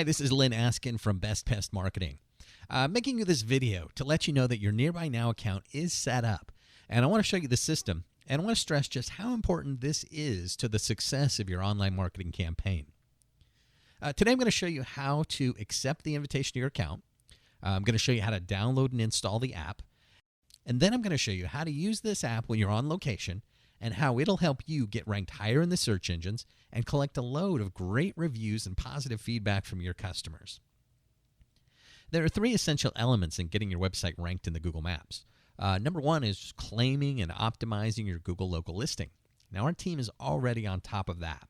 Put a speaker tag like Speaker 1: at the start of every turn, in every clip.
Speaker 1: Hi, this is Lynn Askin from Pest Marketing. Making you this video to let you know that your Nearby Now account is set up. And I want to show you the system, and I want to stress just how important this is to the success of your online marketing campaign. Today I'm going to show you how to accept the invitation to your account. I'm going to show you how to download and install the app. And then I'm going to show you how to use this app when you're on location and how it'll help you get ranked higher in the search engines and collect a load of great reviews and positive feedback from your customers. There are three essential elements in getting your website ranked in the Google Maps. Number one is claiming and optimizing your Google local listing. Now, our team is already on top of that.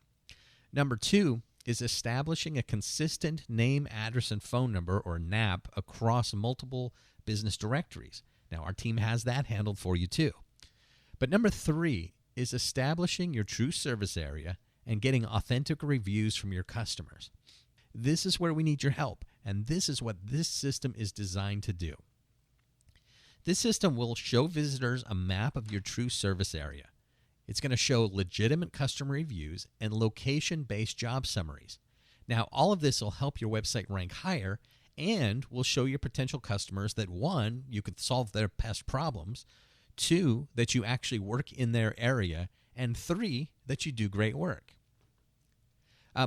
Speaker 1: Number two is establishing a consistent name, address, and phone number, or NAP, across multiple business directories. Now, our team has that handled for you too. But number three is establishing your true service area and getting authentic reviews from your customers. This is where we need your help, and this is what this system is designed to do. This system will show visitors a map of your true service area. It's going to show legitimate customer reviews and location-based job summaries. Now, all of this will help your website rank higher and will show your potential customers that, one, you could solve their pest problems, two, that you actually work in their area, and three, that you do great work.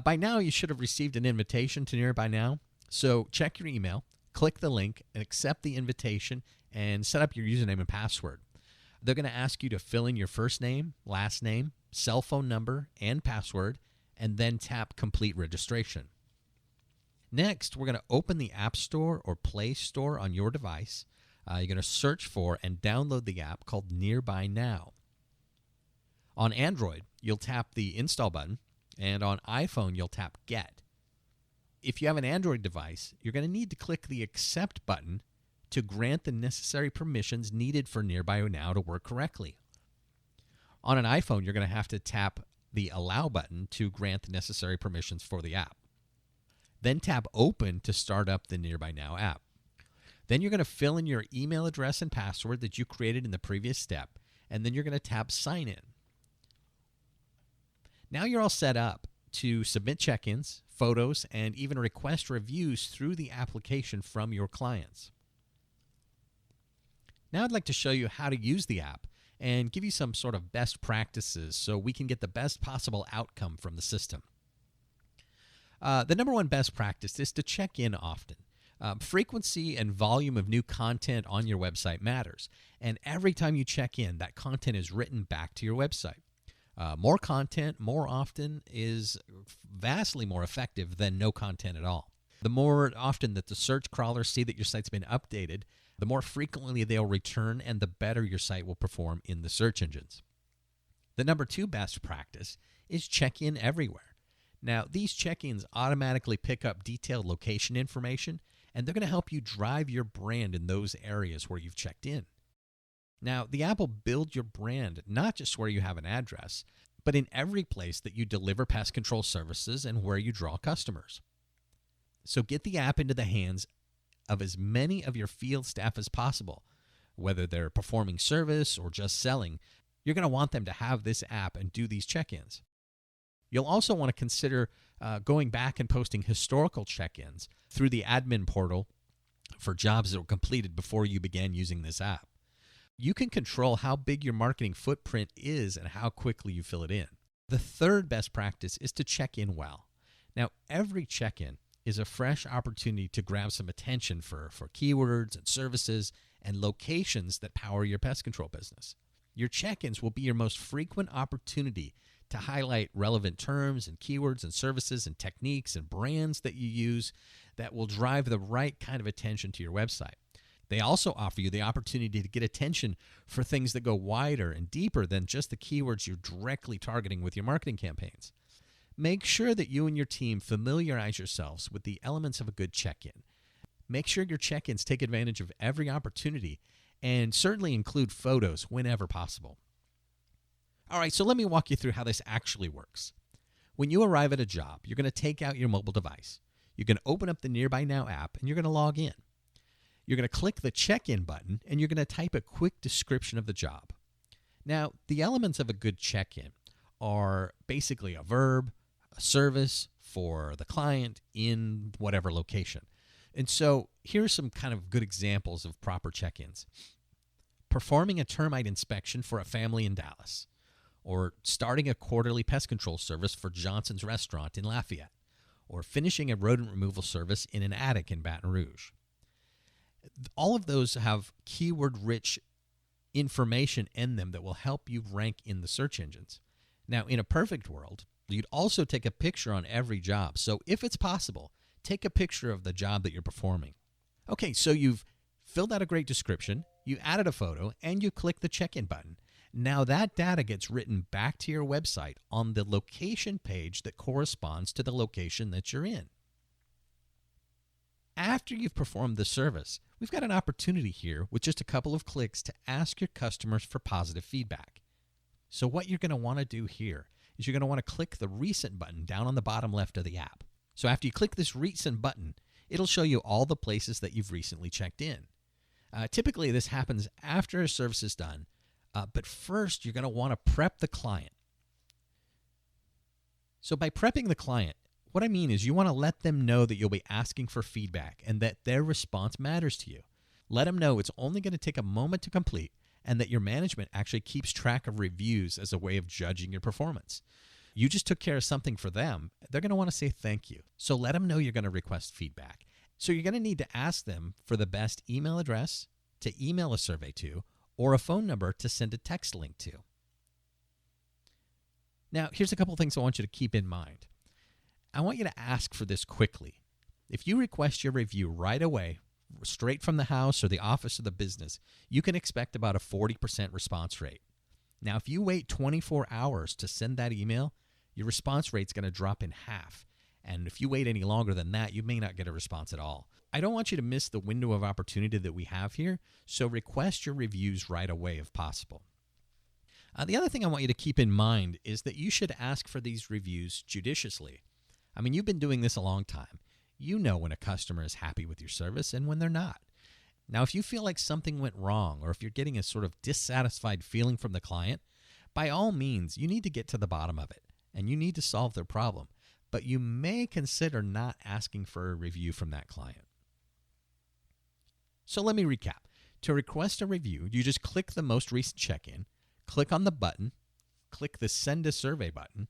Speaker 1: By now, you should have received an invitation to Nearby Now, so check your email, click the link, and accept the invitation, and set up your username and password. They're going to ask you to fill in your first name, last name, cell phone number, and password, and then tap Complete Registration. Next, we're going to open the App Store or Play Store on your device. You're going to search for and download the app called Nearby Now. On Android, you'll tap the Install button, and on iPhone, you'll tap Get. If you have an Android device, you're going to need to click the Accept button to grant the necessary permissions needed for Nearby Now to work correctly. On an iPhone, you're going to have to tap the Allow button to grant the necessary permissions for the app. Then tap Open to start up the Nearby Now app. Then you're going to fill in your email address and password that you created in the previous step, and then you're going to tap Sign In. Now you're all set up to submit check-ins, photos, and even request reviews through the application from your clients. Now I'd like to show you how to use the app and give you some sort of best practices so we can get the best possible outcome from the system. The number one best practice is to check in often. Frequency and volume of new content on your website matters, and every time you check in, that content is written back to your website. More content more often is vastly more effective than no content at all. The more often that the search crawlers see that your site's been updated, the more frequently they'll return, and the better your site will perform in the search engines. The number two best practice is check in everywhere. Now, these check-ins automatically pick up detailed location information, and they're going to help you drive your brand in those areas where you've checked in. Now, the app will build your brand not just where you have an address, but in every place that you deliver pest control services and where you draw customers. So get the app into the hands of as many of your field staff as possible. Whether they're performing service or just selling, you're going to want them to have this app and do these check-ins. You'll also want to consider going back and posting historical check-ins through the admin portal for jobs that were completed before you began using this app. You can control how big your marketing footprint is and how quickly you fill it in. The third best practice is to check in well. Now, every check-in is a fresh opportunity to grab some attention for keywords and services and locations that power your pest control business. Your check-ins will be your most frequent opportunity to highlight relevant terms and keywords and services and techniques and brands that you use that will drive the right kind of attention to your website. They also offer you the opportunity to get attention for things that go wider and deeper than just the keywords you're directly targeting with your marketing campaigns. Make sure that you and your team familiarize yourselves with the elements of a good check-in. Make sure your check-ins take advantage of every opportunity and certainly include photos whenever possible. All right, so let me walk you through how this actually works. When you arrive at a job, you're going to take out your mobile device. You're going to open up the Nearby Now app, and you're going to log in. You're going to click the check-in button, and you're going to type a quick description of the job. Now, the elements of a good check-in are basically a verb, a service, for the client in whatever location. And so here's some kind of good examples of proper check-ins. Performing a termite inspection for a family in Dallas, or starting a quarterly pest control service for Johnson's Restaurant in Lafayette, or finishing a rodent removal service in an attic in Baton Rouge. All of those have keyword-rich information in them that will help you rank in the search engines. Now, in a perfect world, you'd also take a picture on every job. So if it's possible, take a picture of the job that you're performing. Okay, so you've filled out a great description, you added a photo, and you click the check-in button. Now that data gets written back to your website on the location page that corresponds to the location that you're in. After you've performed the service, we've got an opportunity here with just a couple of clicks to ask your customers for positive feedback. So what you're going to want to do here is you're going to want to click the Recent button down on the bottom left of the app. So after you click this Recent button, it'll show you all the places that you've recently checked in. Typically, this happens after a service is done, but first you're going to want to prep the client. So by prepping the client, what I mean is you want to let them know that you'll be asking for feedback and that their response matters to you. Let them know it's only going to take a moment to complete and that your management actually keeps track of reviews as a way of judging your performance. You just took care of something for them. They're going to want to say thank you. So let them know you're going to request feedback. So you're going to need to ask them for the best email address to email a survey to, or a phone number to send a text link to. Now, here's a couple things I want you to keep in mind. I want you to ask for this quickly. If you request your review right away, straight from the house or the office or the business, you can expect about a 40% response rate. Now, if you wait 24 hours to send that email, your response rate's going to drop in half. And if you wait any longer than that, you may not get a response at all. I don't want you to miss the window of opportunity that we have here, so request your reviews right away if possible. The other thing I want you to keep in mind is that you should ask for these reviews judiciously. I mean, you've been doing this a long time. You know when a customer is happy with your service and when they're not. Now, if you feel like something went wrong or if you're getting a sort of dissatisfied feeling from the client, by all means, you need to get to the bottom of it and you need to solve their problem. But you may consider not asking for a review from that client. So let me recap. To request a review, you just click the most recent check-in, click on the button, click the Send a Survey button,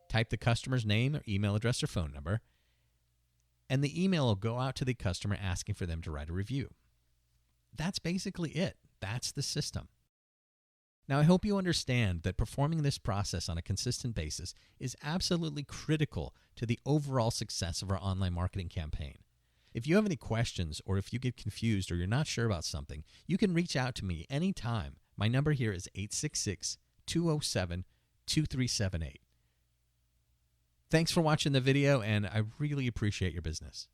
Speaker 1: type the customer's name or email address or phone number, and the email will go out to the customer asking for them to write a review. That's basically it. That's the system. Now, I hope you understand that performing this process on a consistent basis is absolutely critical to the overall success of our online marketing campaign. If you have any questions or if you get confused or you're not sure about something, you can reach out to me anytime. My number here is 866-207-2378. Thanks for watching the video, and I really appreciate your business.